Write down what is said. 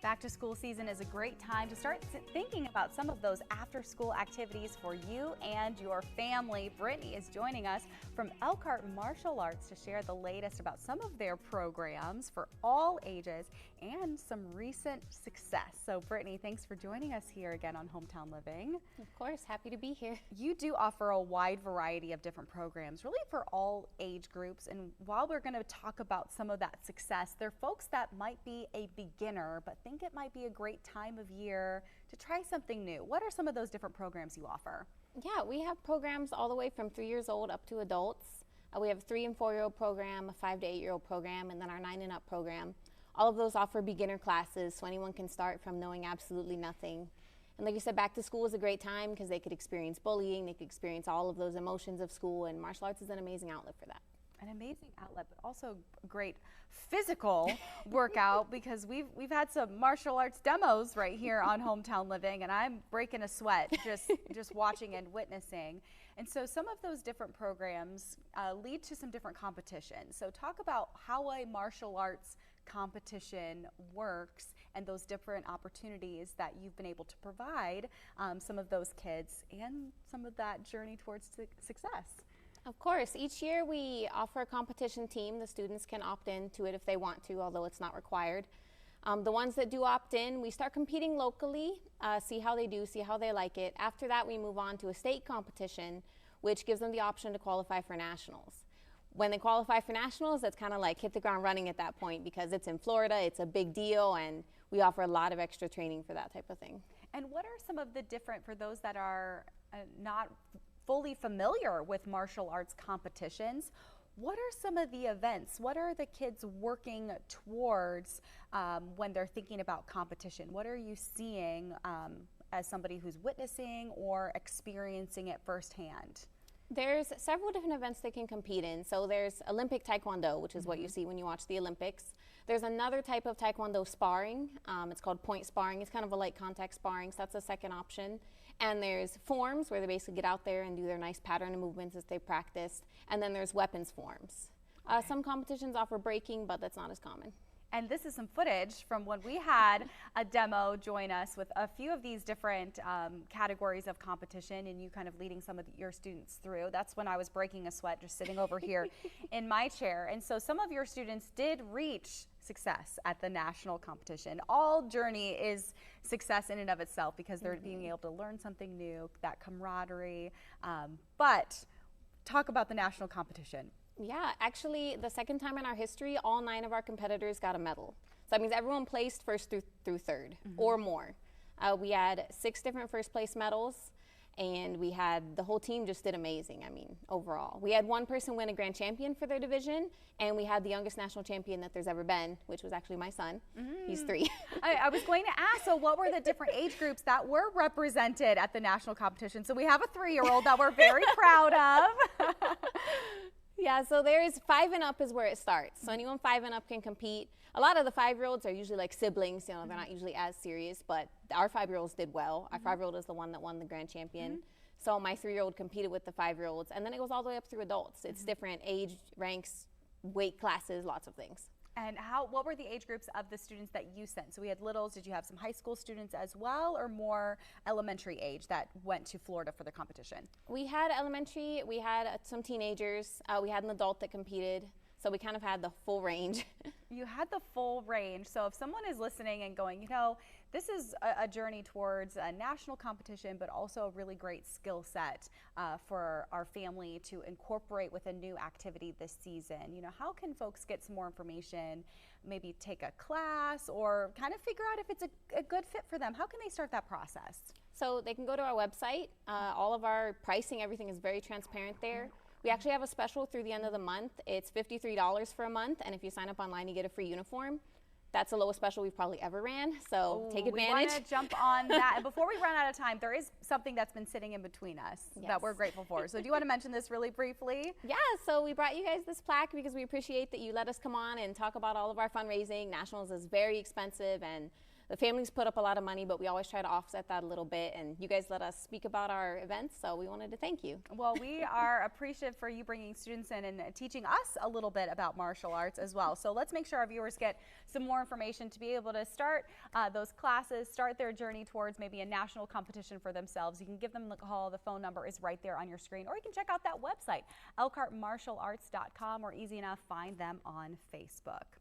Back to school season is a great time to start thinking about some of those after school activities for you and your family. Brittany is joining us from Elkhart Martial Arts to share the latest about some of their programs for all ages and some recent success. So Brittany, thanks for joining us here again on Hometown Living. Of course, happy to be here. You do offer a wide variety of different programs, really for all age groups. And while we're going to talk about some of that success, there are folks that might be a beginner but think it might be a great time of year to try something new. What are some of those different programs you offer? Yeah, we have programs all the way from 3 years old up to adults. We have a 3 and 4-year-old program, a 5 to 8-year-old program, and then our 9 and up program. All of those offer beginner classes, so anyone can start from knowing absolutely nothing. And like you said, back to school is a great time because they could experience bullying, they could experience all of those emotions of school, and martial arts is an amazing outlet for that. An amazing outlet, but also great physical workout because we've had some martial arts demos right here on Hometown Living, and I'm breaking a sweat just watching and witnessing. And so some of those different programs lead to some different competitions. So talk about how a martial arts competition works and those different opportunities that you've been able to provide some of those kids and some of that journey towards success. Of course, each year we offer a competition team. The students can opt into it if they want to, although it's not required. The ones that do opt in, we start competing locally, see how they do, see how they like it. After that, we move on to a state competition, which gives them the option to qualify for nationals. When they qualify for nationals, that's kind of like hit the ground running at that point because it's in Florida, it's a big deal, and we offer a lot of extra training for that type of thing. And what are some of the different, for those that are not fully familiar with martial arts competitions, what are some of the events? What are the kids working towards when they're thinking about competition? What are you seeing as somebody who's witnessing or experiencing it firsthand? There's several different events they can compete in. So there's Olympic Taekwondo, which is what you see when you watch the Olympics. There's another type of Taekwondo sparring. It's called point sparring. It's kind of a light contact sparring, so that's a second option. And there's forms where they basically get out there and do their nice pattern of movements as they practiced. And then there's weapons forms. Okay. Some competitions offer breaking, but that's not as common. And this is some footage from when we had a demo join us with a few of these different categories of competition and you kind of leading some of your students through. That's when I was breaking a sweat just sitting over here in my chair. And so some of your students did reach success at the national competition. All journey is success in and of itself because they're being able to learn something new, that camaraderie. But talk about the national competition. Yeah, actually, the second time in our history, all 9 of our competitors got a medal. So that means everyone placed first through third or more. We had 6 different first place medals, and we had the whole team just did amazing. I mean, overall. We had one person win a grand champion for their division, and we had the youngest national champion that there's ever been, which was actually my son. He's 3. I was going to ask, so what were the different age groups that were represented at the national competition? So we have a 3-year-old that we're very proud of. Yeah, so there's 5 and up is where it starts. So anyone 5 and up can compete. A lot of the 5-year-olds are usually like siblings, you know, they're not usually as serious, but our 5-year-olds did well. Our 5-year-old is the one that won the grand champion. So my 3-year-old competed with the 5-year-olds, and then it goes all the way up through adults. It's different age, ranks, weight classes, lots of things. And what were the age groups of the students that you sent? So we had littles. Did you have some high school students as well, or more elementary age that went to Florida for the competition? We had elementary, we had some teenagers, we had an adult that competed. So we kind of had the full range. You had the full range. So if someone is listening and going, you know, this is a journey towards a national competition, but also a really great skill set for our family to incorporate with a new activity this season. You know, how can folks get some more information, maybe take a class or kind of figure out if it's a good fit for them? How can they start that process? So they can go to our website. All of our pricing, everything is very transparent there. We actually have a special through the end of the month. It's $53 for a month, and if you sign up online, you get a free uniform. That's the lowest special we've probably ever ran, so take advantage. We want to jump on that. And before we run out of time, there is something that's been sitting in between us that we're grateful for. So do you want to mention this really briefly? Yeah, so we brought you guys this plaque because we appreciate that you let us come on and talk about all of our fundraising. Nationals is very expensive, and the families put up a lot of money, but we always try to offset that a little bit. And you guys let us speak about our events, so we wanted to thank you. Well, we are appreciative for you bringing students in and teaching us a little bit about martial arts as well. So let's make sure our viewers get some more information to be able to start those classes, start their journey towards maybe a national competition for themselves. You can give them a call. The phone number is right there on your screen, or you can check out that website, elkhartmartialarts.com, or easy enough, find them on Facebook.